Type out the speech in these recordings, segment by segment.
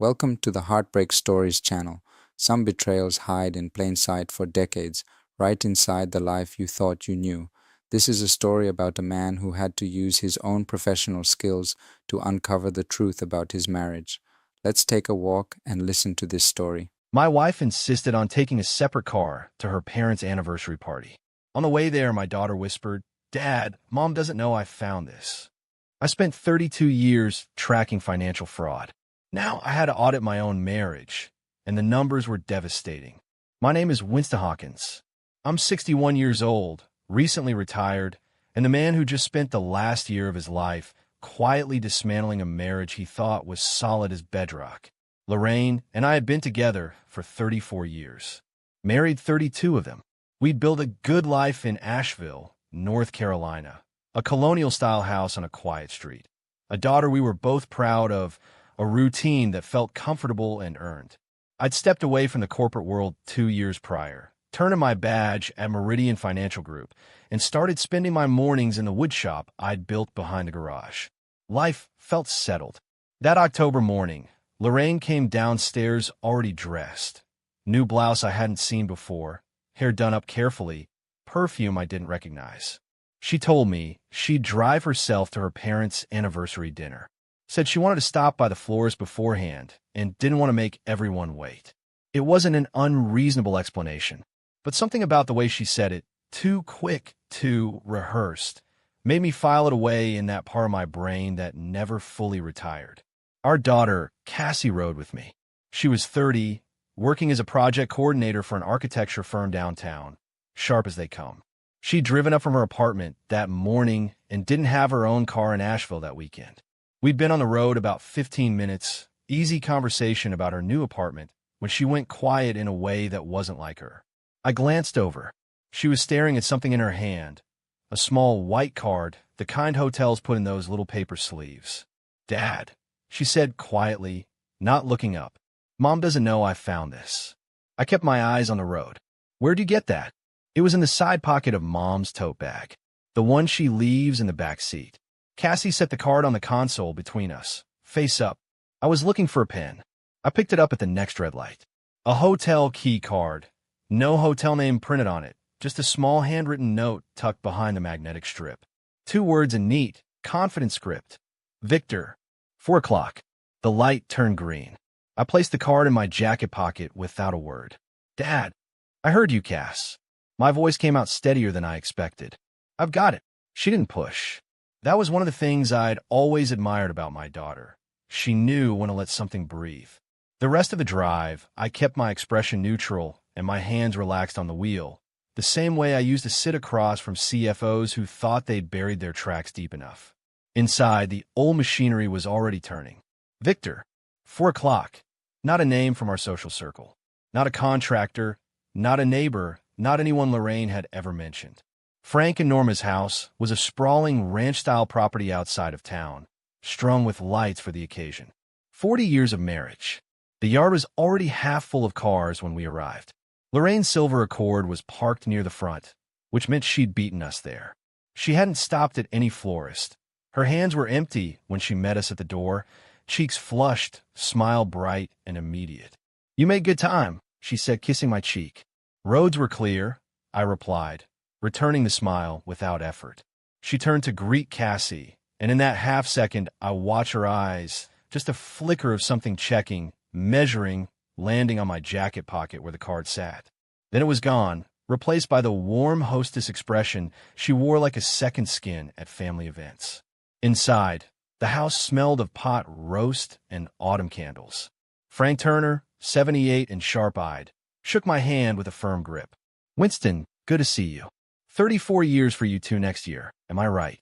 Welcome to the Heartbreak Stories channel. Some betrayals hide in plain sight for decades, right inside the life you thought you knew. This is a story about a man who had to use his own professional skills to uncover the truth about his marriage. Let's take a walk and listen to this story. My wife insisted on taking a separate car to her parents' anniversary party. On the way there, my daughter whispered, "Dad, Mom doesn't know I found this." I spent 32 years tracking financial fraud. Now I had to audit my own marriage, and the numbers were devastating. My name is Winston Hawkins. I'm 61 years old, recently retired, and the man who just spent the last year of his life quietly dismantling a marriage he thought was solid as bedrock. Lorraine and I had been together for 34 years, married 32 of them. We'd built a good life in Asheville, North Carolina, a colonial-style house on a quiet street, a daughter we were both proud of, a routine that felt comfortable and earned. I'd stepped away from the corporate world 2 years prior, turned in my badge at Meridian Financial Group, and started spending my mornings in the woodshop I'd built behind the garage. Life felt settled. That October morning, Lorraine came downstairs already dressed. New blouse I hadn't seen before, hair done up carefully, perfume I didn't recognize. She told me she'd drive herself to her parents' anniversary dinner. Said she wanted to stop by the floors beforehand and didn't want to make everyone wait. It wasn't an unreasonable explanation, but something about the way she said it, too quick, too rehearsed, made me file it away in that part of my brain that never fully retired. Our daughter, Cassie, rode with me. She was 30, working as a project coordinator for an architecture firm downtown, sharp as they come. She'd driven up from her apartment that morning and didn't have her own car in Asheville that weekend. We'd been on the road about 15 minutes, easy conversation about her new apartment, when she went quiet in a way that wasn't like her. I glanced over. She was staring at something in her hand, a small white card, the kind hotels put in those little paper sleeves. "Dad," she said quietly, not looking up. "Mom doesn't know I found this." I kept my eyes on the road. "Where'd you get that?" It was in the side pocket of Mom's tote bag, the one she leaves in the back seat. Cassie set the card on the console between us, face up. I was looking for a pen. I picked it up at the next red light. A hotel key card. No hotel name printed on it, just a small handwritten note tucked behind the magnetic strip. 2 words in neat, confident script. "Victor, 4 o'clock." The light turned green. I placed the card in my jacket pocket without a word. "Dad, I heard you, Cass." My voice came out steadier than I expected. "I've got it." She didn't push. That was one of the things I'd always admired about my daughter. She knew when to let something breathe. The rest of the drive, I kept my expression neutral and my hands relaxed on the wheel, the same way I used to sit across from CFOs who thought they'd buried their tracks deep enough. Inside, the old machinery was already turning. Victor, 4 o'clock. Not a name from our social circle. Not a contractor, not a neighbor, not anyone Lorraine had ever mentioned. Frank and Norma's house was a sprawling ranch-style property outside of town, strung with lights for the occasion. 40 years of marriage. The yard was already half full of cars when we arrived. Lorraine's silver Accord was parked near the front, which meant she'd beaten us there. She hadn't stopped at any florist. Her hands were empty when she met us at the door, cheeks flushed, smile bright and immediate. "You made good time," she said, kissing my cheek. "Roads were clear," I replied, returning the smile without effort. She turned to greet Cassie, and in that half second, I watched her eyes, just a flicker of something checking, measuring, landing on my jacket pocket where the card sat. Then it was gone, replaced by the warm hostess expression she wore like a second skin at family events. Inside, the house smelled of pot roast and autumn candles. Frank Turner, 78 and sharp-eyed, shook my hand with a firm grip. "Winston, good to see you. 34 years for you two next year, am I right?"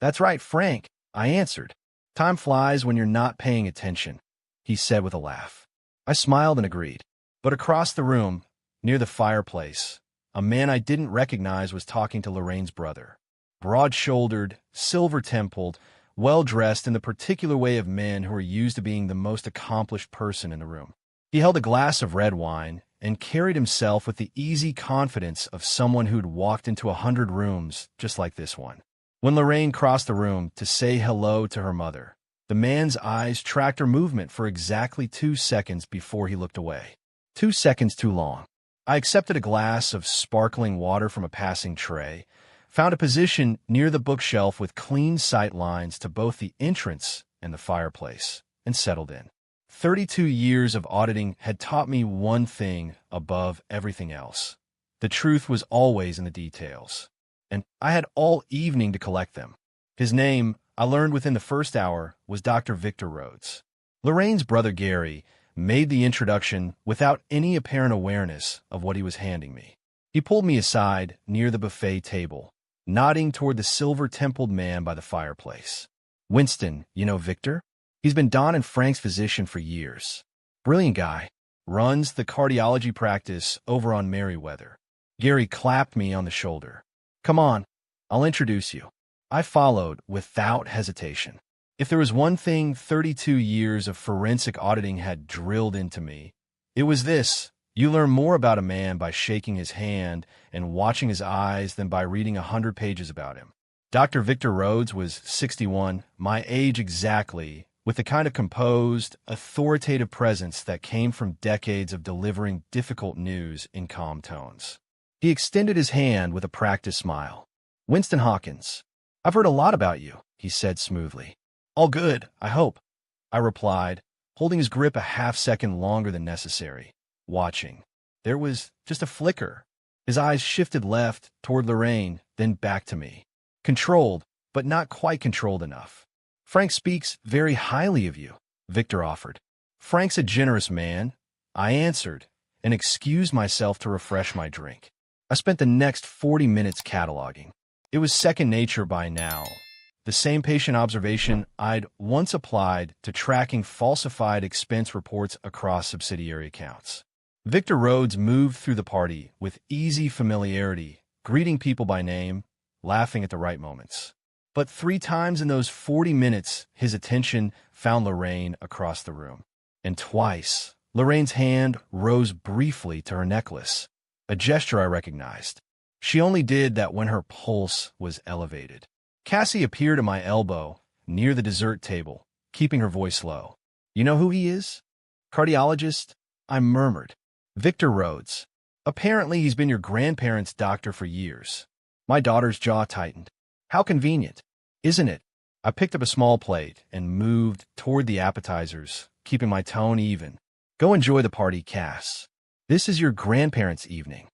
"That's right, Frank," I answered. "Time flies when you're not paying attention," he said with a laugh. I smiled and agreed. But across the room, near the fireplace, a man I didn't recognize was talking to Lorraine's brother. Broad-shouldered, silver-templed, well-dressed in the particular way of men who are used to being the most accomplished person in the room. He held a glass of red wine and carried himself with the easy confidence of someone who'd walked into 100 rooms just like this one. When Lorraine crossed the room to say hello to her mother, The man's eyes tracked her movement for exactly 2 seconds before he looked away. 2 seconds too long. I accepted a glass of sparkling water from a passing tray, found a position near the bookshelf with clean sight lines to both the entrance and the fireplace, and settled in. 32 years of auditing had taught me one thing above everything else. The truth was always in the details, and I had all evening to collect them. His name, I learned within the first hour, was Dr. Victor Rhodes. Lorraine's brother Gary made the introduction without any apparent awareness of what he was handing me. He pulled me aside near the buffet table, nodding toward the silver-templed man by the fireplace. "Winston, you know Victor? He's been Don and Frank's physician for years. Brilliant guy. Runs the cardiology practice over on Merriweather." Gary clapped me on the shoulder. "Come on, I'll introduce you." I followed without hesitation. If there was one thing 32 years of forensic auditing had drilled into me, it was this: you learn more about a man by shaking his hand and watching his eyes than by reading 100 pages about him. Dr. Victor Rhodes was 61, my age exactly, with the kind of composed, authoritative presence that came from decades of delivering difficult news in calm tones. He extended his hand with a practiced smile. "Winston Hawkins, I've heard a lot about you," he said smoothly. "All good, I hope," I replied, holding his grip a half-second longer than necessary, watching. There was just a flicker. His eyes shifted left toward Lorraine, then back to me. Controlled, but not quite controlled enough. "Frank speaks very highly of you," Victor offered. "Frank's a generous man," I answered, and excused myself to refresh my drink. I spent the next 40 minutes cataloging. It was second nature by now. The same patient observation I'd once applied to tracking falsified expense reports across subsidiary accounts. Victor Rhodes moved through the party with easy familiarity, greeting people by name, laughing at the right moments. But 3 times in those 40 minutes, his attention found Lorraine across the room. And twice, Lorraine's hand rose briefly to her necklace, a gesture I recognized. She only did that when her pulse was elevated. Cassie appeared at my elbow, near the dessert table, keeping her voice low. "You know who he is? Cardiologist?" I murmured. "Victor Rhodes. Apparently he's been your grandparents' doctor for years." My daughter's jaw tightened. "How convenient, isn't it?" I picked up a small plate and moved toward the appetizers, keeping my tone even. "Go enjoy the party, Cass. This is your grandparents' evening."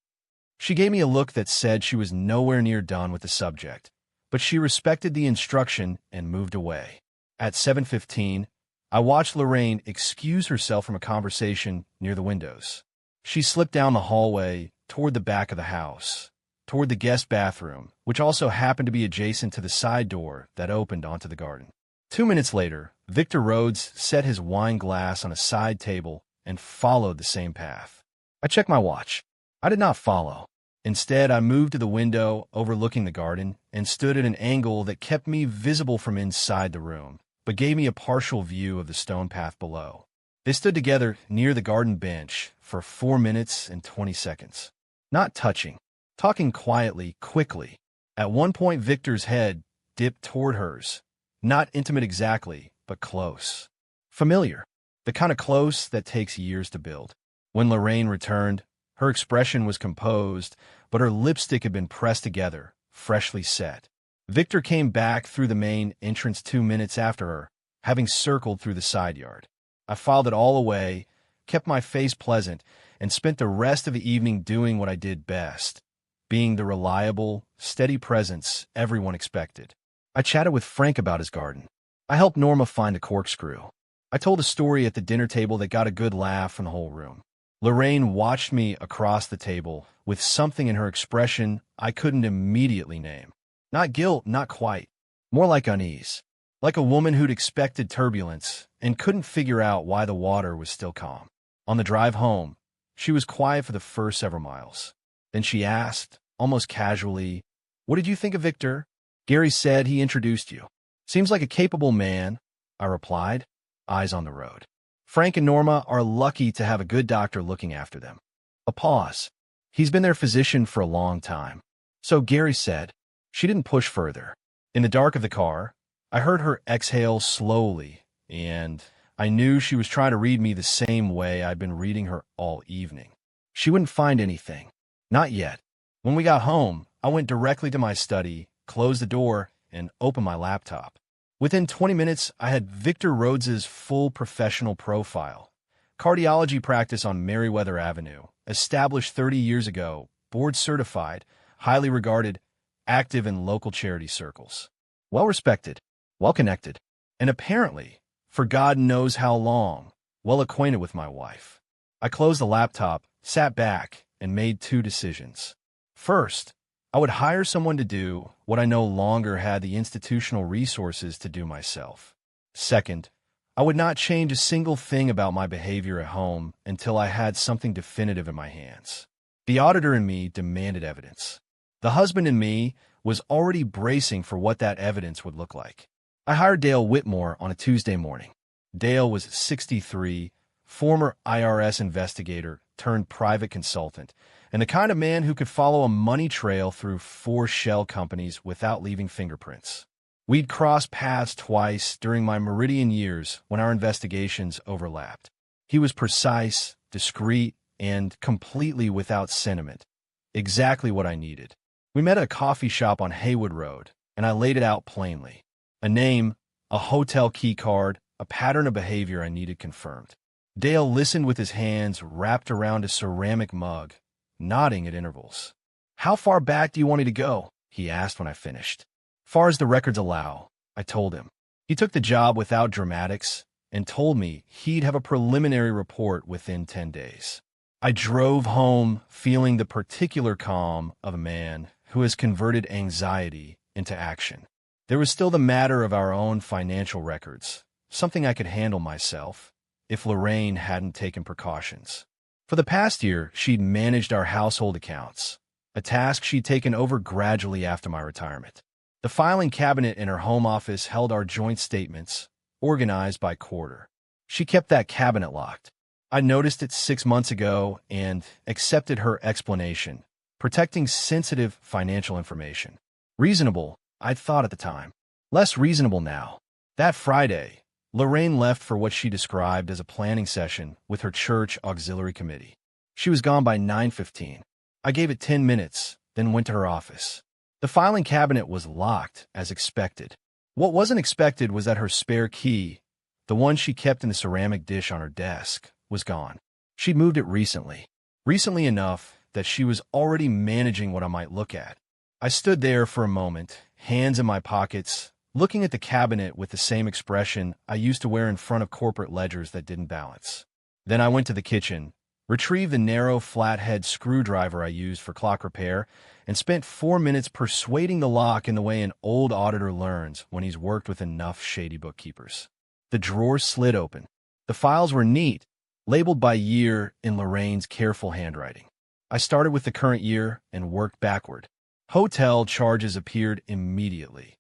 She gave me a look that said she was nowhere near done with the subject, but she respected the instruction and moved away. At 7:15, I watched Lorraine excuse herself from a conversation near the windows. She slipped down the hallway toward the back of the house, toward the guest bathroom, which also happened to be adjacent to the side door that opened onto the garden. 2 minutes later, Victor Rhodes set his wine glass on a side table and followed the same path. I checked my watch. I did not follow. Instead, I moved to the window overlooking the garden and stood at an angle that kept me visible from inside the room, but gave me a partial view of the stone path below. They stood together near the garden bench for 4 minutes and 20 seconds. Not touching, talking quietly, quickly. At one point, Victor's head dipped toward hers. Not intimate exactly, but close. Familiar. The kind of close that takes years to build. When Lorraine returned, her expression was composed, but her lipstick had been pressed together, freshly set. Victor came back through the main entrance 2 minutes after her, having circled through the side yard. I filed it all away, kept my face pleasant, and spent the rest of the evening doing what I did best, being the reliable, steady presence everyone expected. I chatted with Frank about his garden. I helped Norma find a corkscrew. I told a story at the dinner table that got a good laugh from the whole room. Lorraine watched me across the table with something in her expression I couldn't immediately name. Not guilt, not quite. More like unease. Like a woman who'd expected turbulence and couldn't figure out why the water was still calm. On the drive home, she was quiet for the first several miles. Then she asked, almost casually, "What did you think of Victor?" "Gary said he introduced you. Seems like a capable man," I replied, eyes on the road. "Frank and Norma are lucky to have a good doctor looking after them." A pause. "He's been their physician for a long time." "So Gary said." She didn't push further. In the dark of the car, I heard her exhale slowly and I knew she was trying to read me the same way I'd been reading her all evening. She wouldn't find anything. Not yet. When we got home, I went directly to my study, closed the door, and opened my laptop. Within 20 minutes, I had Victor Rhodes's full professional profile. Cardiology practice on Meriwether Avenue, established 30 years ago, board certified, highly regarded, active in local charity circles. Well respected, well connected, and apparently, for God knows how long, well acquainted with my wife. I closed the laptop, sat back, and made two decisions. First, I would hire someone to do what I no longer had the institutional resources to do myself. Second, I would not change a single thing about my behavior at home until I had something definitive in my hands. The auditor in me demanded evidence. The husband in me was already bracing for what that evidence would look like. I hired Dale Whitmore on a Tuesday morning. Dale was 63, former IRS investigator turned private consultant, and the kind of man who could follow a money trail through 4 shell companies without leaving fingerprints. We'd crossed paths twice during my Meridian years when our investigations overlapped. He was precise, discreet, and completely without sentiment. Exactly what I needed. We met at a coffee shop on Haywood Road, and I laid it out plainly. A name, a hotel key card, a pattern of behavior I needed confirmed. Dale listened with his hands wrapped around a ceramic mug, nodding at intervals. "How far back do you want me to go?" he asked when I finished. "Far as the records allow," I told him. He took the job without dramatics and told me he'd have a preliminary report within 10 days. I drove home feeling the particular calm of a man who has converted anxiety into action. There was still the matter of our own financial records, something I could handle myself, if Lorraine hadn't taken precautions. For the past year, she'd managed our household accounts, a task she'd taken over gradually after my retirement. The filing cabinet in her home office held our joint statements, organized by quarter. She kept that cabinet locked. I noticed it 6 months ago and accepted her explanation, protecting sensitive financial information. Reasonable, I'd thought at the time. Less reasonable now. That Friday, Lorraine left for what she described as a planning session with her church auxiliary committee. She was gone by 9:15. I gave it 10 minutes, then went to her office. The filing cabinet was locked, as expected. What wasn't expected was that her spare key, the one she kept in the ceramic dish on her desk, was gone. She'd moved it recently. Recently enough that she was already managing what I might look at. I stood there for a moment, hands in my pockets, looking at the cabinet with the same expression I used to wear in front of corporate ledgers that didn't balance. Then I went to the kitchen, retrieved the narrow flathead screwdriver I used for clock repair, and spent 4 minutes persuading the lock in the way an old auditor learns when he's worked with enough shady bookkeepers. The drawer slid open. The files were neat, labeled by year in Lorraine's careful handwriting. I started with the current year and worked backward. Hotel charges appeared immediately.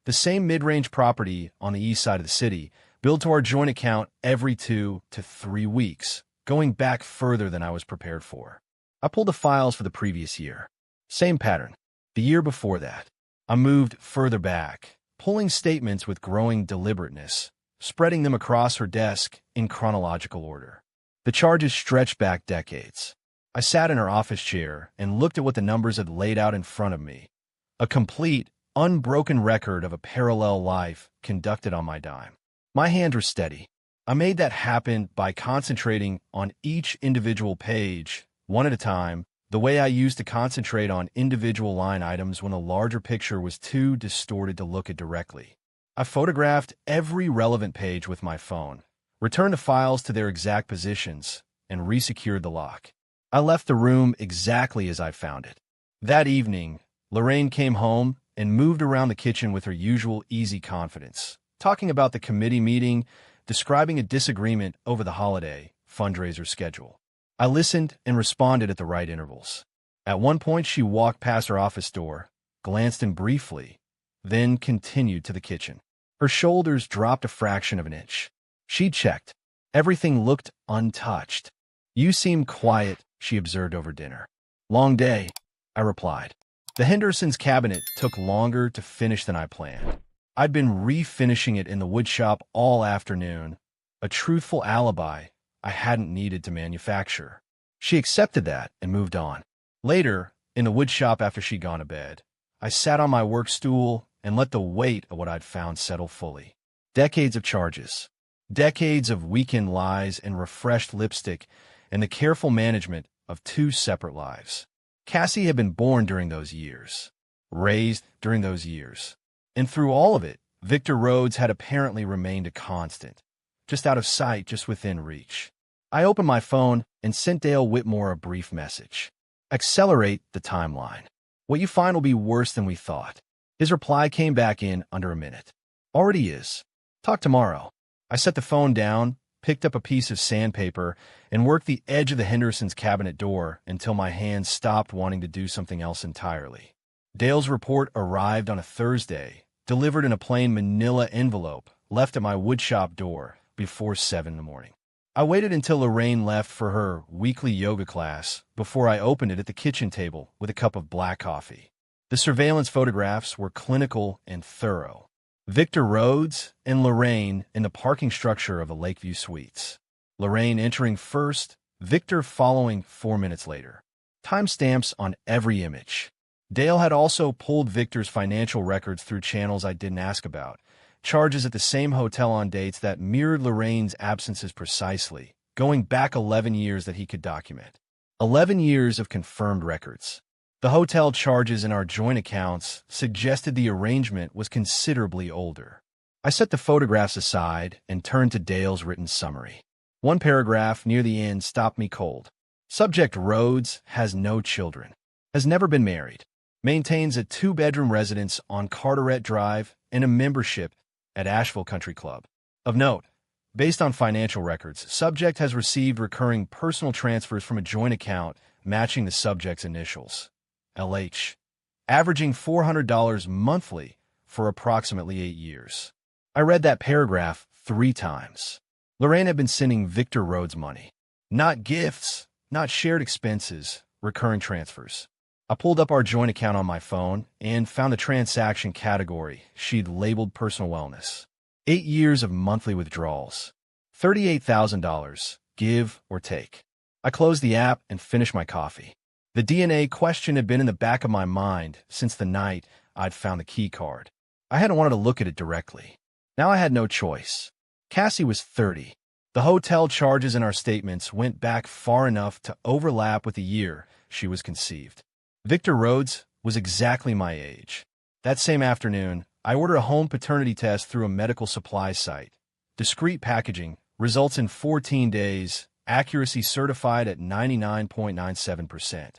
The same mid-range property on the east side of the city, billed to our joint account every 2 to 3 weeks, going back further than I was prepared for. I pulled the files for the previous year. Same pattern. The year before that. I moved further back, pulling statements with growing deliberateness, spreading them across her desk in chronological order. The charges stretched back decades. I sat in her office chair and looked at what the numbers had laid out in front of me. A complete, unbroken record of a parallel life conducted on my dime. My hands were steady. I made that happen by concentrating on each individual page, one at a time, the way I used to concentrate on individual line items when a larger picture was too distorted to look at directly. I photographed every relevant page with my phone, returned the files to their exact positions, and resecured the lock. I left the room exactly as I found it. That evening, Lorraine came home and moved around the kitchen with her usual easy confidence, talking about the committee meeting, describing a disagreement over the holiday fundraiser schedule. I listened and responded at the right intervals. At one point, she walked past her office door, glanced in briefly, then continued to the kitchen. Her shoulders dropped a fraction of an inch. She checked. Everything looked untouched. "You seem quiet," she observed over dinner. "Long day," I replied. The Henderson's cabinet took longer to finish than I planned. I'd been refinishing it in the woodshop all afternoon, a truthful alibi I hadn't needed to manufacture. She accepted that and moved on. Later, in the woodshop after she'd gone to bed, I sat on my work stool and let the weight of what I'd found settle fully. Decades of charges, decades of weekend lies and refreshed lipstick, and the careful management of two separate lives. Cassie had been born during those years, raised during those years. And through all of it, Victor Rhodes had apparently remained a constant, just out of sight, just within reach. I opened my phone and sent Dale Whitmore a brief message. Accelerate the timeline. What you find will be worse than we thought. His reply came back in under a minute. Already is. Talk tomorrow. I set the phone down, picked up a piece of sandpaper, and worked the edge of the Hendersons' cabinet door until my hands stopped wanting to do something else entirely. Dale's report arrived on a Thursday, delivered in a plain manila envelope, left at my woodshop door before 7 in the morning. I waited until Lorraine left for her weekly yoga class before I opened it at the kitchen table with a cup of black coffee. The surveillance photographs were clinical and thorough. Victor Rhodes and Lorraine in the parking structure of the Lakeview Suites. Lorraine entering first, Victor following 4 minutes later. Timestamps on every image. Dale had also pulled Victor's financial records through channels I didn't ask about. Charges at the same hotel on dates that mirrored Lorraine's absences precisely, going back 11 years that he could document. 11 years of confirmed records. The hotel charges in our joint accounts suggested the arrangement was considerably older. I set the photographs aside and turned to Dale's written summary. One paragraph near the end stopped me cold. Subject: Rhodes has no children, has never been married, maintains a 2-bedroom residence on Carteret Drive and a membership at Asheville Country Club. Of note, based on financial records, subject has received recurring personal transfers from a joint account matching the subject's initials, LH, averaging $400 monthly for approximately 8 years. I read that paragraph 3 times. Lorraine had been sending Victor Rhodes money. Not gifts, not shared expenses, recurring transfers. I pulled up our joint account on my phone and found the transaction category she'd labeled personal wellness. 8 years of monthly withdrawals. $38,000, give or take. I closed the app and finished my coffee. The DNA question had been in the back of my mind since the night I'd found the key card. I hadn't wanted to look at it directly. Now I had no choice. Cassie was 30. The hotel charges in our statements went back far enough to overlap with the year she was conceived. Victor Rhodes was exactly my age. That same afternoon, I ordered a home paternity test through a medical supply site. Discreet packaging, results in 14 days, accuracy certified at 99.97%.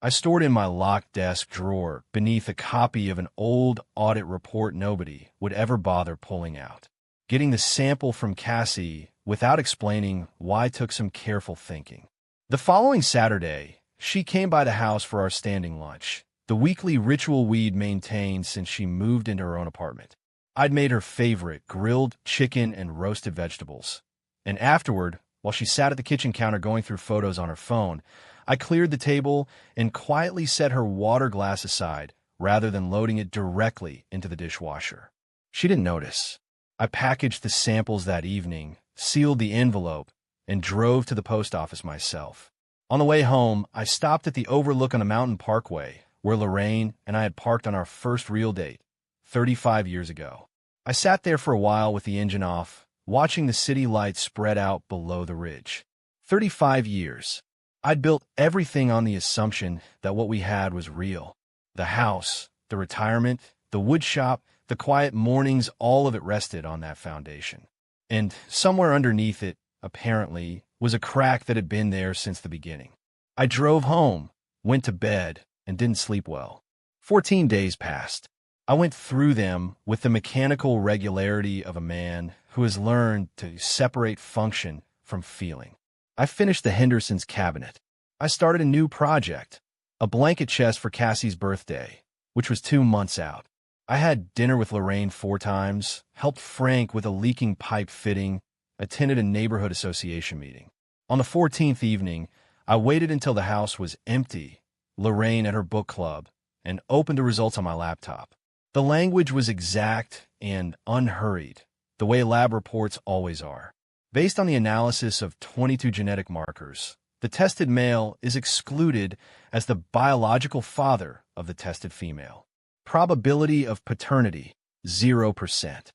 I stored in my locked desk drawer beneath a copy of an old audit report nobody would ever bother pulling out. Getting the sample from Cassie without explaining why took some careful thinking. The following Saturday, she came by the house for our standing lunch, the weekly ritual we'd maintained since she moved into her own apartment. I'd made her favorite grilled chicken and roasted vegetables. And afterward, while she sat at the kitchen counter going through photos on her phone, I cleared the table and quietly set her water glass aside rather than loading it directly into the dishwasher. She didn't notice. I packaged the samples that evening, sealed the envelope, and drove to the post office myself. On the way home, I stopped at the overlook on a mountain parkway where Lorraine and I had parked on our first real date, 35 years ago. I sat there for a while with the engine off, watching the city lights spread out below the ridge. 35 years. I'd built everything on the assumption that what we had was real. The house, the retirement, the woodshop, the quiet mornings, all of it rested on that foundation. And somewhere underneath it, apparently, was a crack that had been there since the beginning. I drove home, went to bed, and didn't sleep well. 14 days passed. I went through them with the mechanical regularity of a man who has learned to separate function from feeling. I finished the Hendersons' cabinet. I started a new project, a blanket chest for Cassie's birthday, which was 2 months out. I had dinner with Lorraine 4 times, helped Frank with a leaking pipe fitting, attended a neighborhood association meeting. On the 14th evening, I waited until the house was empty, Lorraine at her book club, and opened the results on my laptop. The language was exact and unhurried, the way lab reports always are. Based on the analysis of 22 genetic markers, the tested male is excluded as the biological father of the tested female. Probability of paternity, 0%.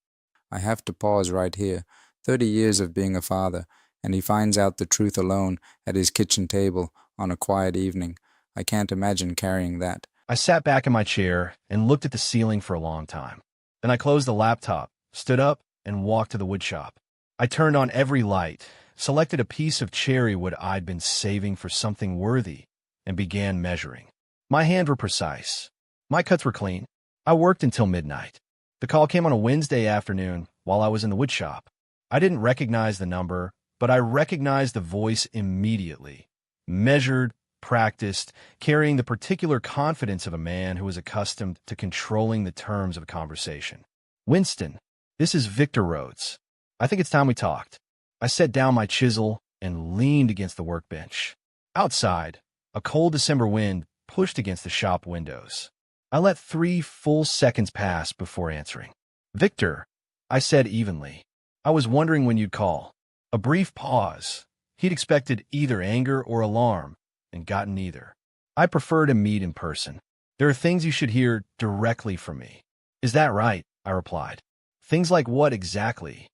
I have to pause right here. 30 years of being a father, and he finds out the truth alone at his kitchen table on a quiet evening. I can't imagine carrying that. I sat back in my chair and looked at the ceiling for a long time. Then I closed the laptop, stood up, and walked to the woodshop. I turned on every light, selected a piece of cherry wood I'd been saving for something worthy, and began measuring. My hands were precise. My cuts were clean. I worked until midnight. The call came on a Wednesday afternoon while I was in the woodshop. I didn't recognize the number, but I recognized the voice immediately. Measured, practiced, carrying the particular confidence of a man who was accustomed to controlling the terms of a conversation. "Winston, this is Victor Rhodes. I think it's time we talked." I set down my chisel and leaned against the workbench. Outside, a cold December wind pushed against the shop windows. I let 3 full seconds pass before answering. "Victor," I said evenly. "I was wondering when you'd call." A brief pause. He'd expected either anger or alarm, and got neither. "I prefer to meet in person. There are things you should hear directly from me." "Is that right?" I replied. "Things like what exactly?"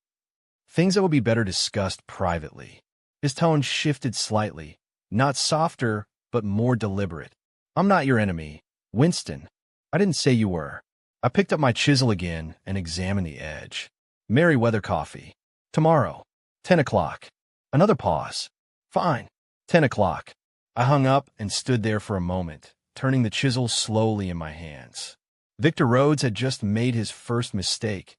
"Things that would be better discussed privately." His tone shifted slightly, not softer, but more deliberate. "I'm not your enemy, Winston. I didn't say you were." I picked up my chisel again and examined the edge. "Merryweather coffee. Tomorrow. 10 o'clock. Another pause. "Fine. 10 o'clock. I hung up and stood there for a moment, turning the chisel slowly in my hands. Victor Rhodes had just made his first mistake,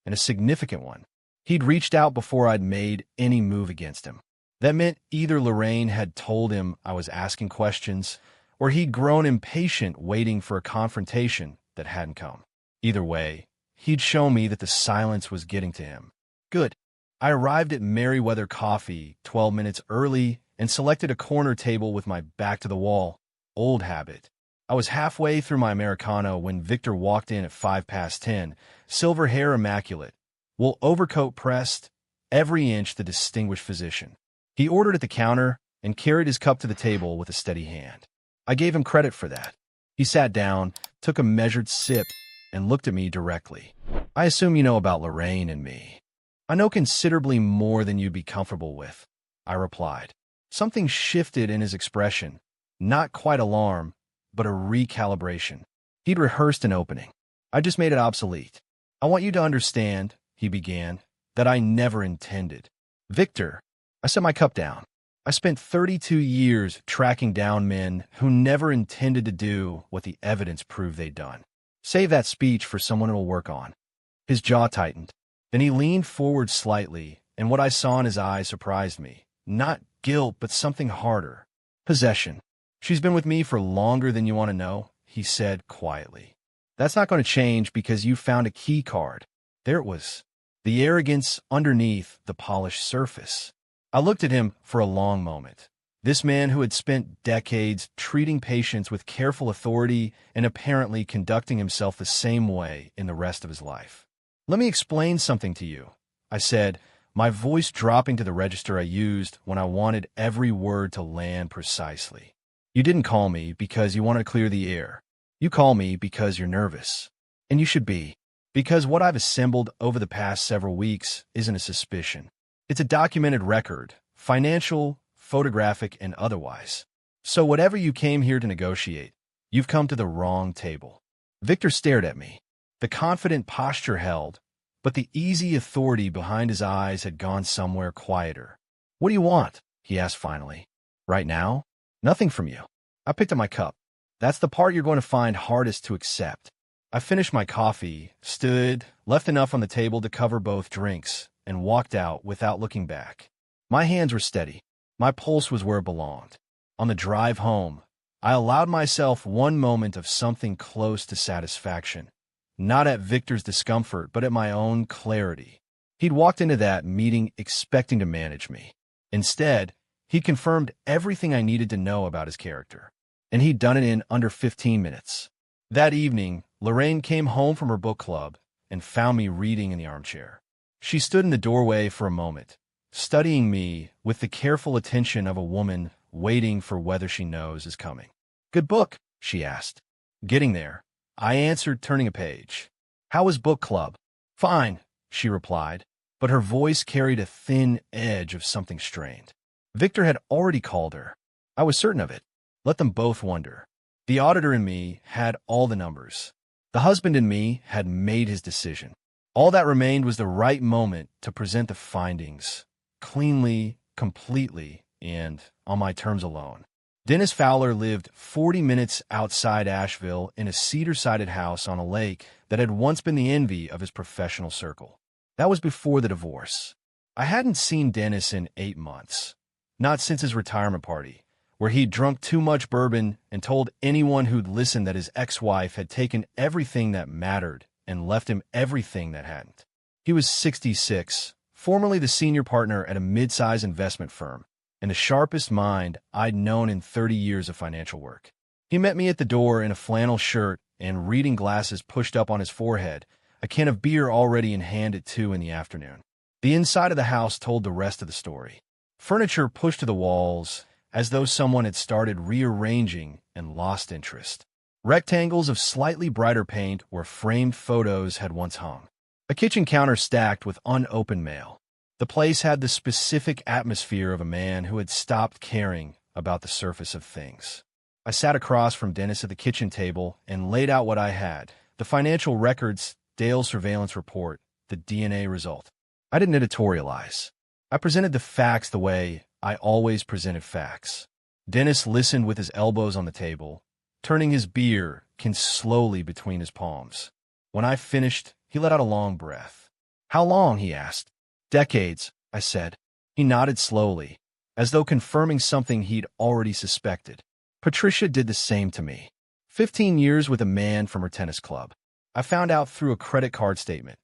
and a significant one. He'd reached out before I'd made any move against him. That meant either Lorraine had told him I was asking questions, or he'd grown impatient waiting for a confrontation that hadn't come. Either way, he'd shown me that the silence was getting to him. Good. I arrived at Merryweather Coffee 12 minutes early and selected a corner table with my back to the wall. Old habit. I was halfway through my Americano when Victor walked in at 10:05, silver hair immaculate, wool overcoat pressed, every inch the distinguished physician. He ordered at the counter and carried his cup to the table with a steady hand. I gave him credit for that. He sat down, took a measured sip, and looked at me directly. "I assume you know about Lorraine and me." "I know considerably more than you'd be comfortable with," I replied. Something shifted in his expression, not quite alarm, but a recalibration. He'd rehearsed an opening. "I just made it obsolete. I want you to understand," he began, "that I never intended." "Victor," I set my cup down. "I spent 32 years tracking down men who never intended to do what the evidence proved they'd done. Save that speech for someone it'll work on." His jaw tightened. Then he leaned forward slightly, and what I saw in his eyes surprised me. Not guilt, but something harder. "Possession. She's been with me for longer than you want to know," he said quietly. "That's not going to change because you found a key card." There it was. The arrogance underneath the polished surface. I looked at him for a long moment. This man who had spent decades treating patients with careful authority and apparently conducting himself the same way in the rest of his life. "Let me explain something to you," I said, my voice dropping to the register I used when I wanted every word to land precisely. "You didn't call me because you wanted to clear the air. You call me because you're nervous. And you should be. Because what I've assembled over the past several weeks isn't a suspicion. It's a documented record, financial, photographic, and otherwise. So whatever you came here to negotiate, you've come to the wrong table." Victor stared at me. The confident posture held, but the easy authority behind his eyes had gone somewhere quieter. "What do you want?" he asked finally. "Right now? Nothing from you." I picked up my cup. "That's the part you're going to find hardest to accept." I finished my coffee, stood, left enough on the table to cover both drinks, and walked out without looking back. My hands were steady. My pulse was where it belonged. On the drive home, I allowed myself one moment of something close to satisfaction. Not at Victor's discomfort, but at my own clarity. He'd walked into that meeting expecting to manage me. Instead, he confirmed everything I needed to know about his character. And he'd done it in under 15 minutes. That evening, Lorraine came home from her book club, and found me reading in the armchair. She stood in the doorway for a moment, studying me with the careful attention of a woman waiting for whether she knows is coming. "Good book?" she asked. "Getting there," I answered, turning a page. "How was book club?" "Fine," she replied, but her voice carried a thin edge of something strained. Victor had already called her. I was certain of it. Let them both wonder. The auditor in me had all the numbers. The husband in me had made his decision. All that remained was the right moment to present the findings, cleanly, completely, and on my terms alone. Dennis Fowler lived 40 minutes outside Asheville in a cedar-sided house on a lake that had once been the envy of his professional circle. That was before the divorce. I hadn't seen Dennis in 8 months, not since his retirement party, where he'd drunk too much bourbon and told anyone who'd listened that his ex-wife had taken everything that mattered and left him everything that hadn't. He was 66, formerly the senior partner at a mid-size investment firm, and the sharpest mind I'd known in 30 years of financial work. He met me at the door in a flannel shirt and reading glasses pushed up on his forehead, a can of beer already in hand at 2 in the afternoon. The inside of the house told the rest of the story. Furniture pushed to the walls, as though someone had started rearranging and lost interest. Rectangles of slightly brighter paint where framed photos had once hung. A kitchen counter stacked with unopened mail. The place had the specific atmosphere of a man who had stopped caring about the surface of things. I sat across from Dennis at the kitchen table and laid out what I had: the financial records, Dale's surveillance report, the DNA result. I didn't editorialize. I presented the facts the way I always presented facts. Dennis listened with his elbows on the table, turning his beer can slowly between his palms. When I finished, he let out a long breath. "How long?" he asked. "Decades," I said. He nodded slowly, as though confirming something he'd already suspected. Patricia did the same to me. 15 years with a man from her tennis club. I found out through a credit card statement.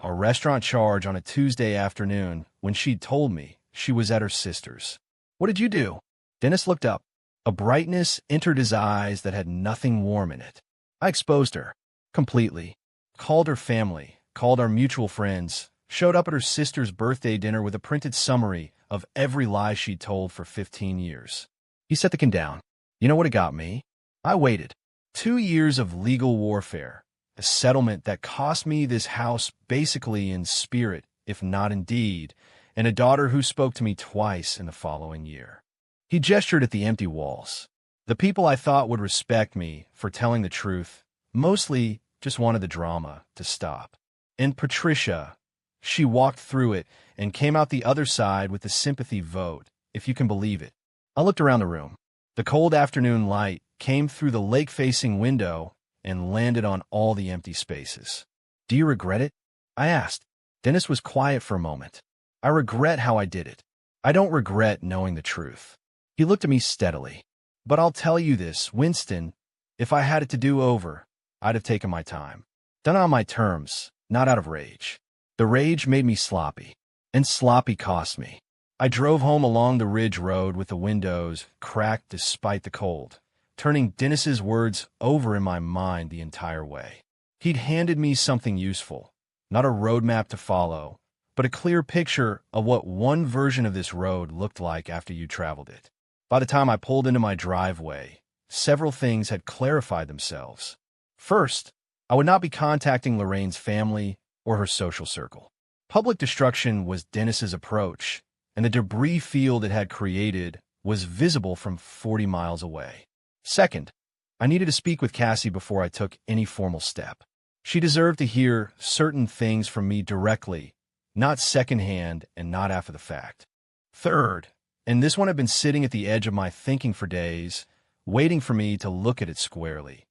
A restaurant charge on a Tuesday afternoon when she'd told me she was at her sister's. "What did you do?" Dennis looked up. A brightness entered his eyes that had nothing warm in it. "I exposed her. Completely. Called her family, called our mutual friends, showed up at her sister's birthday dinner with a printed summary of every lie she'd told for 15 years. He set the can down. You know what it got me? I waited. 2 years of legal warfare, a settlement that cost me this house basically in spirit, if not in deed, and a daughter who spoke to me twice in the following year. He gestured at the empty walls. The people I thought would respect me for telling the truth mostly just wanted the drama to stop. And Patricia, she walked through it and came out the other side with the sympathy vote, if you can believe it. I looked around the room. The cold afternoon light came through the lake-facing window and landed on all the empty spaces. "Do you regret it?" I asked. Dennis was quiet for a moment. "I regret how I did it. I don't regret knowing the truth." He looked at me steadily. "But I'll tell you this, Winston, if I had it to do over, I'd have taken my time. Done on my terms, not out of rage. The rage made me sloppy, and sloppy cost me. I drove home along the ridge road with the windows cracked despite the cold, turning Dennis's words over in my mind the entire way. He'd handed me something useful, not a roadmap to follow, but a clear picture of what one version of this road looked like after you traveled it. By the time I pulled into my driveway, several things had clarified themselves. First, I would not be contacting Lorraine's family or her social circle. Public destruction was Dennis's approach, and the debris field it had created was visible from 40 miles away. Second, I needed to speak with Cassie before I took any formal step. She deserved to hear certain things from me directly, not secondhand and not after the fact. Third, and this one had been sitting at the edge of my thinking for days, waiting for me to look at it squarely.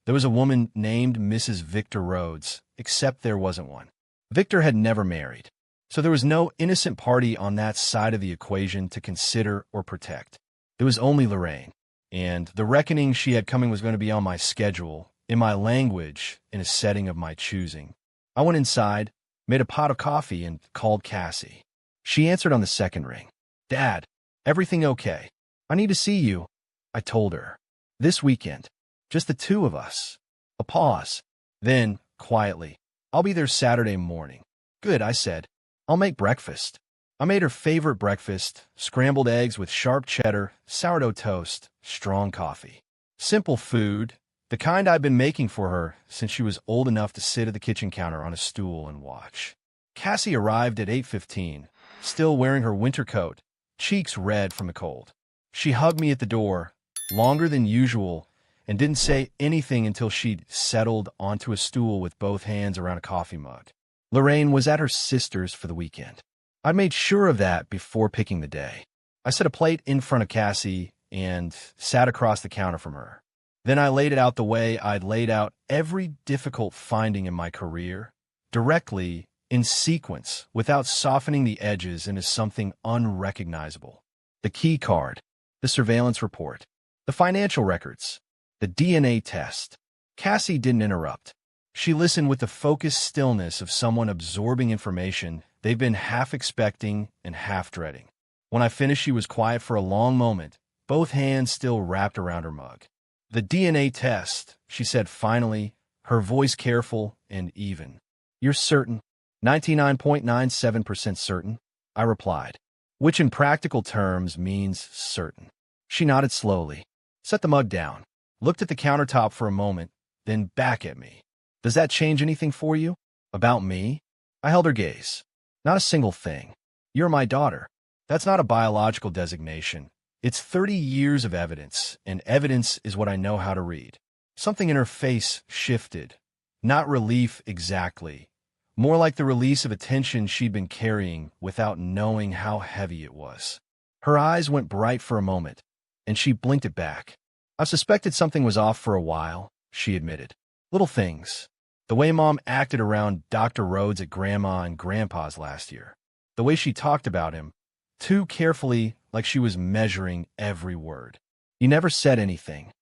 There was a woman named Mrs. Victor Rhodes, except there wasn't one. Victor had never married, so there was no innocent party on that side of the equation to consider or protect. There was only Lorraine, and the reckoning she had coming was going to be on my schedule, in my language, in a setting of my choosing. I went inside, made a pot of coffee, and called Cassie. She answered on the second ring. "Dad, everything okay? I need to see you," I told her. "This weekend. Just the two of us." A pause. Then, quietly, I'll be there Saturday morning. Good, I said. I'll make breakfast. I made her favorite breakfast, scrambled eggs with sharp cheddar, sourdough toast, strong coffee. Simple food, the kind I'd been making for her since she was old enough to sit at the kitchen counter on a stool and watch. Cassie arrived at 8:15, still wearing her winter coat, cheeks red from the cold. She hugged me at the door, longer than usual, and didn't say anything until she'd settled onto a stool with both hands around a coffee mug. Lorraine was at her sister's for the weekend. I'd made sure of that before picking the day. I set a plate in front of Cassie and sat across the counter from her. Then I laid it out the way I'd laid out every difficult finding in my career, directly, in sequence, without softening the edges into something unrecognizable. The key card, the surveillance report, the financial records, the DNA test. Cassie didn't interrupt. She listened with the focused stillness of someone absorbing information they've been half expecting and half dreading. When I finished, she was quiet for a long moment, both hands still wrapped around her mug. The DNA test, she said finally, her voice careful and even. You're certain? 99.97% certain, I replied, which in practical terms means certain. She nodded slowly, set the mug down, looked at the countertop for a moment, then back at me. Does that change anything for you? About me? I held her gaze. Not a single thing. You're my daughter. That's not a biological designation. It's 30 years of evidence, and evidence is what I know how to read. Something in her face shifted. Not relief exactly. More like the release of a tension she'd been carrying without knowing how heavy it was. Her eyes went bright for a moment, and she blinked it back. I've suspected something was off for a while, she admitted. Little things. The way Mom acted around Dr. Rhodes at Grandma and Grandpa's last year. The way she talked about him, too carefully, like she was measuring every word. You never said anything.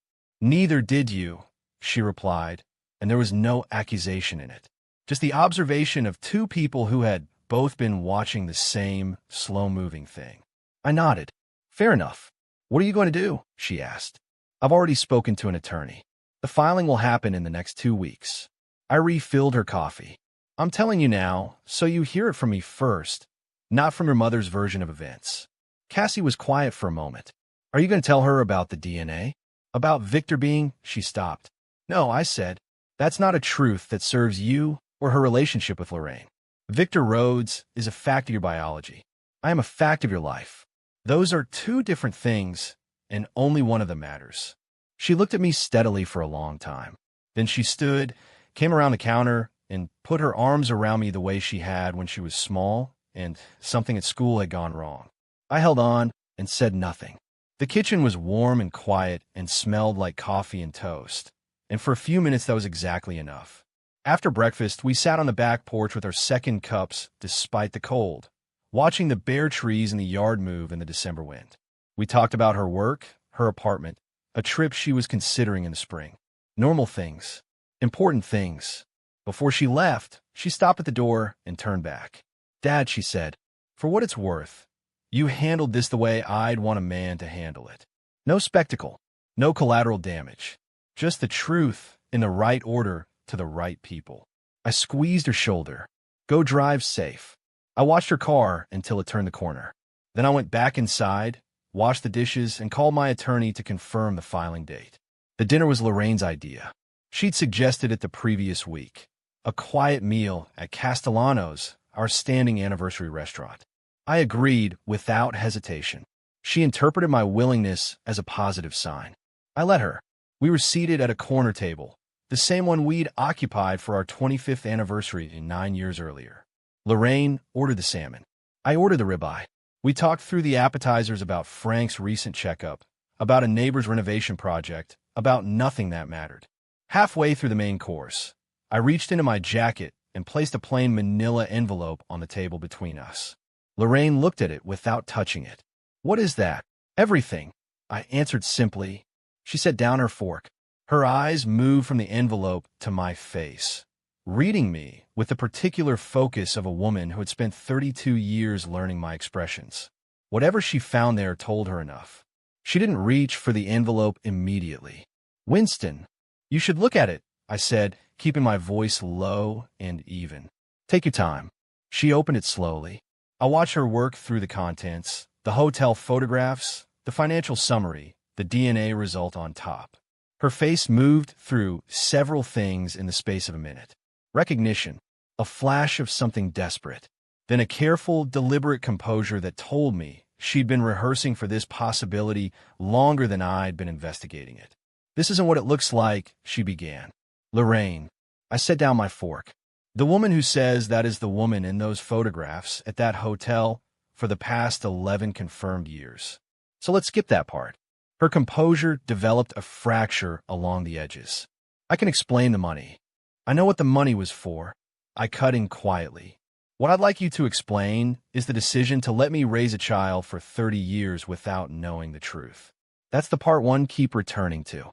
Neither did you, she replied, and there was no accusation in it. Just the observation of two people who had both been watching the same slow-moving thing. I nodded. Fair enough. What are you going to do? She asked. I've already spoken to an attorney. The filing will happen in the next 2 weeks. I refilled her coffee. I'm telling you now, so you hear it from me first, not from your mother's version of events. Cassie was quiet for a moment. Are you going to tell her about the DNA? About Victor being? She stopped. No, I said. That's not a truth that serves you or her relationship with Lorraine. Victor Rhodes is a fact of your biology. I am a fact of your life. Those are two different things, and only one of them matters. She looked at me steadily for a long time. Then she stood, came around the counter, and put her arms around me the way she had when she was small and something at school had gone wrong. I held on and said nothing. The kitchen was warm and quiet and smelled like coffee and toast, and for a few minutes that was exactly enough. After breakfast, we sat on the back porch with our second cups despite the cold, watching the bare trees in the yard move in the December wind. We talked about her work, her apartment, a trip she was considering in the spring. Normal things, important things. Before she left, she stopped at the door and turned back. Dad, she said, for what it's worth, you handled this the way I'd want a man to handle it. No spectacle, no collateral damage, just the truth in the right order to the right people. I squeezed her shoulder. Go drive safe. I watched her car until it turned the corner. Then I went back inside, washed the dishes, and called my attorney to confirm the filing date. The dinner was Lorraine's idea. She'd suggested it the previous week. A quiet meal at Castellano's, our standing anniversary restaurant. I agreed without hesitation. She interpreted my willingness as a positive sign. I let her. We were seated at a corner table, the same one we'd occupied for our 25th anniversary 9 years earlier. Lorraine ordered the salmon. I ordered the ribeye. We talked through the appetizers about Frank's recent checkup, about a neighbor's renovation project, about nothing that mattered. Halfway through the main course, I reached into my jacket and placed a plain manila envelope on the table between us. Lorraine looked at it without touching it. What is that? Everything, I answered simply. She set down her fork. Her eyes moved from the envelope to my face, reading me with the particular focus of a woman who had spent 32 years learning my expressions. Whatever she found there told her enough. She didn't reach for the envelope immediately. Winston, you should look at it, I said, keeping my voice low and even. Take your time. She opened it slowly. I watched her work through the contents, the hotel photographs, the financial summary, the DNA result on top. Her face moved through several things in the space of a minute. Recognition, a flash of something desperate, then a careful, deliberate composure that told me she'd been rehearsing for this possibility longer than I'd been investigating it. "This isn't what it looks like," she began. "Lorraine." I set down my fork. "The woman who says that is the woman in those photographs at that hotel for the past 11 confirmed years. So let's skip that part." Her composure developed a fracture along the edges. "I can explain the money. I know what the money was for." I cut in quietly. "What I'd like you to explain is the decision to let me raise a child for 30 years without knowing the truth. That's the part one keep returning to."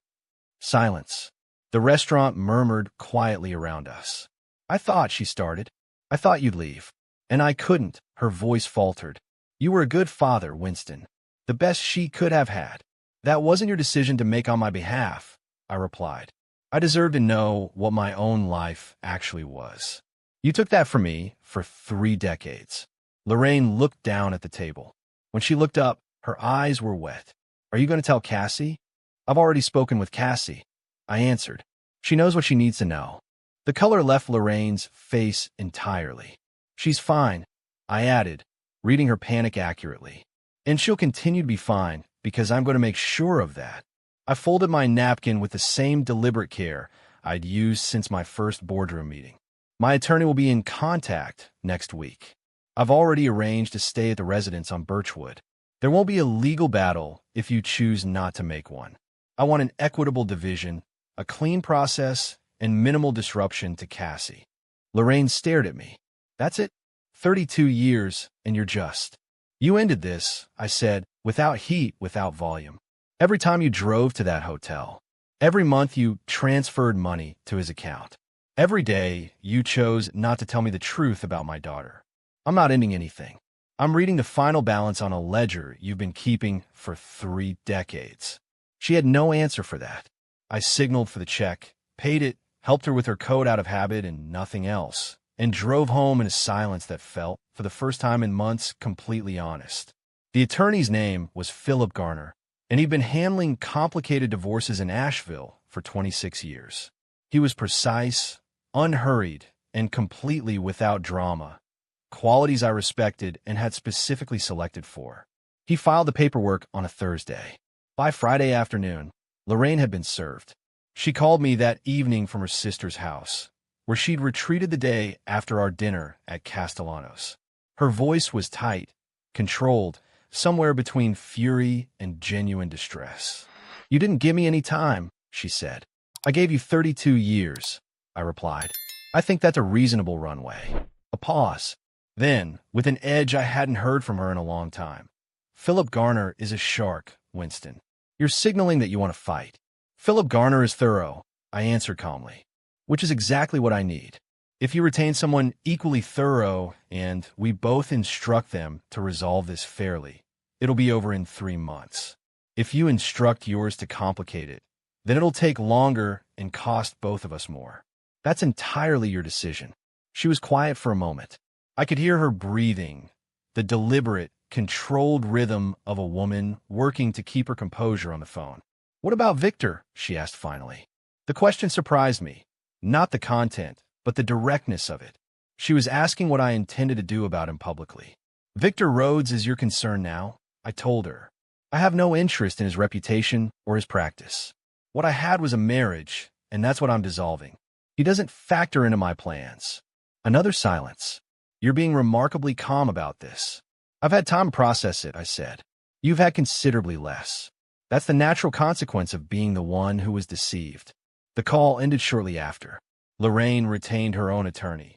Silence. The restaurant murmured quietly around us. "I thought," she started. "I thought you'd leave." And I couldn't. Her voice faltered. "You were a good father, Winston. The best she could have had." "That wasn't your decision to make on my behalf," I replied. "I deserve to know what my own life actually was. You took that from me for 3 decades. Lorraine looked down at the table. When she looked up, her eyes were wet. "Are you going to tell Cassie?" "I've already spoken with Cassie," I answered. "She knows what she needs to know." The color left Lorraine's face entirely. "She's fine," I added, reading her panic accurately. "And she'll continue to be fine, because I'm going to make sure of that." I folded my napkin with the same deliberate care I'd used since my first boardroom meeting. "My attorney will be in contact next week. I've already arranged to stay at the residence on Birchwood. There won't be a legal battle if you choose not to make one. I want an equitable division, a clean process, and minimal disruption to Cassie." Lorraine stared at me. "That's it? 32 years, and you're just." "You ended this," I said, "without heat, without volume. Every time you drove to that hotel. Every month you transferred money to his account. Every day you chose not to tell me the truth about my daughter. I'm not ending anything. I'm reading the final balance on a ledger you've been keeping for 3 decades. She had no answer for that. I signaled for the check, paid it, helped her with her coat out of habit and nothing else, and drove home in a silence that felt, for the first time in months, completely honest. The attorney's name was Philip Garner, and he'd been handling complicated divorces in Asheville for 26 years. He was precise, unhurried, and completely without drama, qualities I respected and had specifically selected for. He filed the paperwork on a Thursday. By Friday afternoon, Lorraine had been served. She called me that evening from her sister's house, where she'd retreated the day after our dinner at Castellanos. Her voice was tight, controlled, somewhere between fury and genuine distress. "You didn't give me any time," she said. "I gave you 32 years, I replied. "I think that's a reasonable runway." A pause. Then, with an edge I hadn't heard from her in a long time. "Philip Garner is a shark, Winston. You're signaling that you want to fight." "Philip Garner is thorough," I answered calmly, "which is exactly what I need. If you retain someone equally thorough and we both instruct them to resolve this fairly, it'll be over in 3 months. If you instruct yours to complicate it, then it'll take longer and cost both of us more. That's entirely your decision." She was quiet for a moment. I could hear her breathing, the deliberate, controlled rhythm of a woman working to keep her composure on the phone. "What about Victor?" she asked finally. The question surprised me, not the content, but the directness of it. She was asking what I intended to do about him publicly. "Victor Rhodes is your concern now," I told her. "I have no interest in his reputation or his practice. What I had was a marriage, and that's what I'm dissolving. He doesn't factor into my plans." Another silence. "You're being remarkably calm about this." "I've had time to process it," I said. "You've had considerably less. That's the natural consequence of being the one who was deceived." The call ended shortly after. Lorraine retained her own attorney.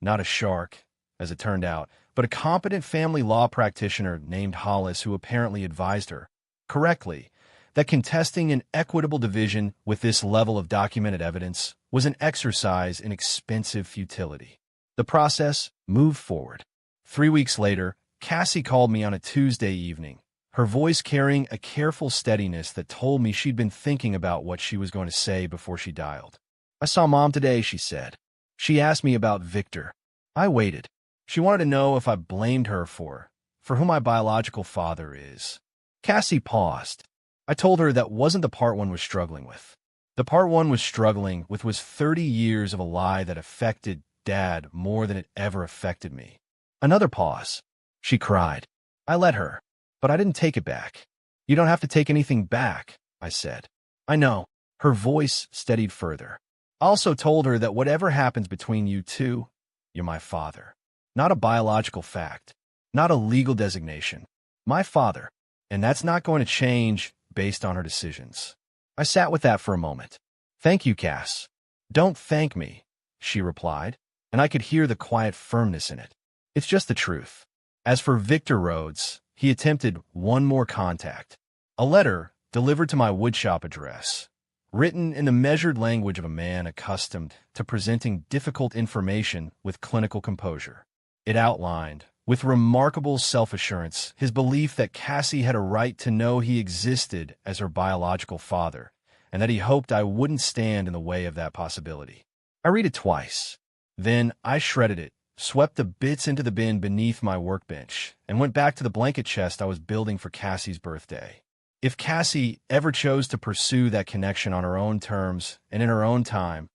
Not a shark, as it turned out, but a competent family law practitioner named Hollis who apparently advised her, correctly, that contesting an equitable division with this level of documented evidence was an exercise in expensive futility. The process moved forward. 3 weeks later, Cassie called me on a Tuesday evening, her voice carrying a careful steadiness that told me she'd been thinking about what she was going to say before she dialed. I saw Mom today, she said. She asked me about Victor. I waited. She wanted to know if I blamed her for who my biological father is. Cassie paused. I told her that wasn't the part one was struggling with. The part one was struggling with was 30 years of a lie that affected Dad more than it ever affected me. Another pause. She cried. I let her, but I didn't take it back. You don't have to take anything back, I said. I know. Her voice steadied further. I also told her that whatever happens between you two, you're my father. Not a biological fact. Not a legal designation. My father. And that's not going to change based on her decisions. I sat with that for a moment. Thank you, Cass. Don't thank me, she replied, and I could hear the quiet firmness in it. It's just the truth. As for Victor Rhodes, he attempted one more contact. A letter delivered to my woodshop address, written in the measured language of a man accustomed to presenting difficult information with clinical composure. It outlined, with remarkable self-assurance, his belief that Cassie had a right to know he existed as her biological father, and that he hoped I wouldn't stand in the way of that possibility. I read it twice. Then I shredded it, swept the bits into the bin beneath my workbench, and went back to the blanket chest I was building for Cassie's birthday. If Cassie ever chose to pursue that connection on her own terms and in her own time,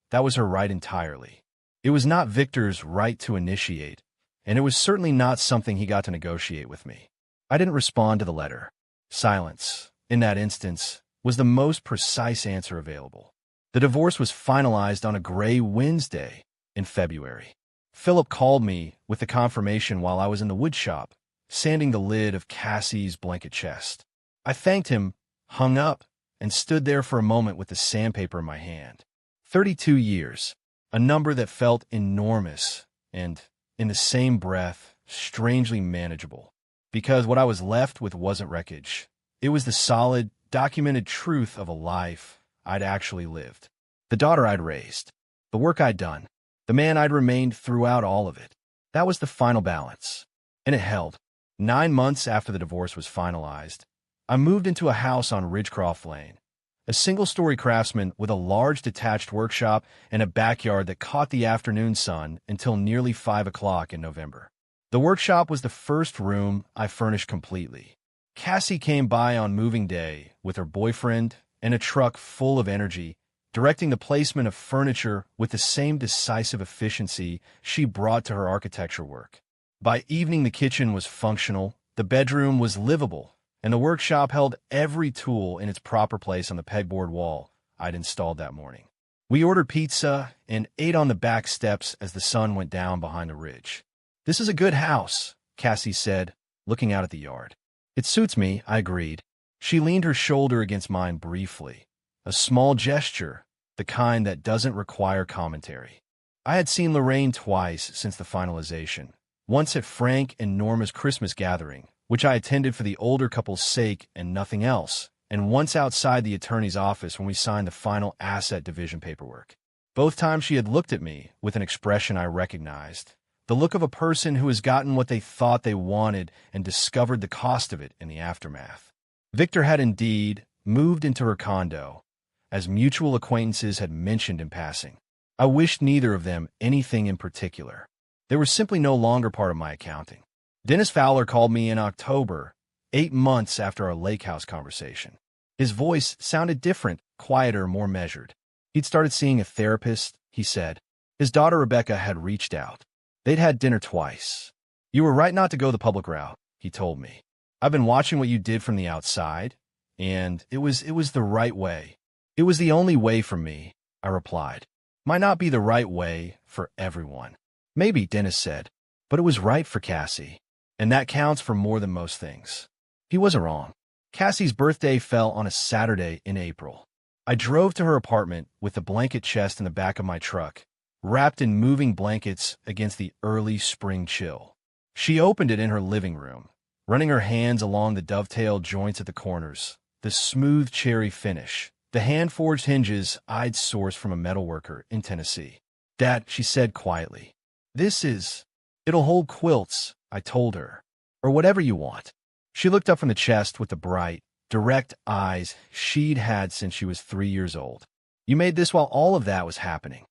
that was her right entirely. It was not Victor's right to initiate, and it was certainly not something he got to negotiate with me. I didn't respond to the letter. Silence, in that instance, was the most precise answer available. The divorce was finalized on a gray Wednesday in February. Philip called me with the confirmation while I was in the woodshop, sanding the lid of Cassie's blanket chest. I thanked him, hung up, and stood there for a moment with the sandpaper in my hand. 32 years, a number that felt enormous and, in the same breath, strangely manageable. Because what I was left with wasn't wreckage. It was the solid, documented truth of a life I'd actually lived. The daughter I'd raised. The work I'd done. The man I'd remained throughout all of it. That was the final balance. And it held. 9 months after the divorce was finalized, I moved into a house on Ridgecroft Lane, a single-story craftsman with a large detached workshop and a backyard that caught the afternoon sun until nearly 5 o'clock in November. The workshop was the first room I furnished completely. Cassie came by on moving day with her boyfriend and a truck full of energy, directing the placement of furniture with the same decisive efficiency she brought to her architecture work. By evening, the kitchen was functional, the bedroom was livable, and the workshop held every tool in its proper place on the pegboard wall I'd installed that morning. We ordered pizza and ate on the back steps as the sun went down behind the ridge. This is a good house, Cassie said, looking out at the yard. It suits me, I agreed. She leaned her shoulder against mine briefly, a small gesture, the kind that doesn't require commentary. I had seen Lorraine twice since the finalization, once at Frank and Norma's Christmas gathering, which I attended for the older couple's sake and nothing else, and once outside the attorney's office when we signed the final asset division paperwork. Both times she had looked at me with an expression I recognized, the look of a person who has gotten what they thought they wanted and discovered the cost of it in the aftermath. Victor had indeed moved into her condo, as mutual acquaintances had mentioned in passing. I wished neither of them anything in particular. They were simply no longer part of my accounting. Dennis Fowler called me in October, 8 months after our lake house conversation. His voice sounded different, quieter, more measured. He'd started seeing a therapist, he said. His daughter Rebecca had reached out. They'd had dinner twice. You were right not to go the public route, he told me. I've been watching what you did from the outside, and it was the right way. It was the only way for me, I replied. Might not be the right way for everyone. Maybe, Dennis said, but it was right for Cassie. And that counts for more than most things. He wasn't wrong. Cassie's birthday fell on a Saturday in April. I drove to her apartment with the blanket chest in the back of my truck, wrapped in moving blankets against the early spring chill. She opened it in her living room, running her hands along the dovetail joints at the corners, the smooth cherry finish, the hand-forged hinges I'd sourced from a metalworker in Tennessee. Dad, she said quietly, it'll hold quilts, I told her, or whatever you want. She looked up from the chest with the bright, direct eyes she'd had since she was 3 years old. You made this while all of that was happening.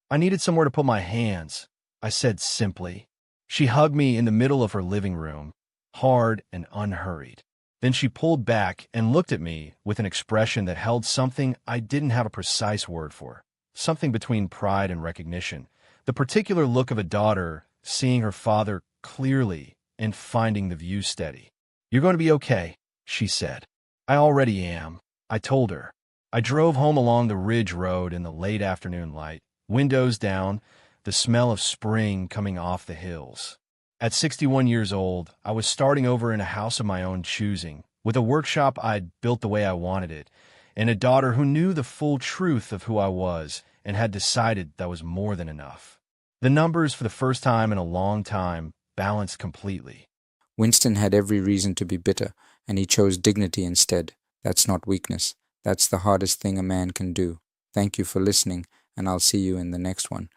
I needed somewhere to put my hands, I said simply. She hugged me in the middle of her living room, hard and unhurried. Then she pulled back and looked at me with an expression that held something I didn't have a precise word for, something between pride and recognition, the particular look of a daughter seeing her father clearly and finding the view steady. You're going to be okay, she said. I already am, I told her. I drove home along the ridge road in the late afternoon light, windows down, the smell of spring coming off the hills. At 61 years old, I was starting over in a house of my own choosing, with a workshop I'd built the way I wanted it, and a daughter who knew the full truth of who I was and had decided that was more than enough. The numbers, for the first time in a long time, balanced completely. Winston had every reason to be bitter, and he chose dignity instead. That's not weakness. That's the hardest thing a man can do. Thank you for listening, and I'll see you in the next one.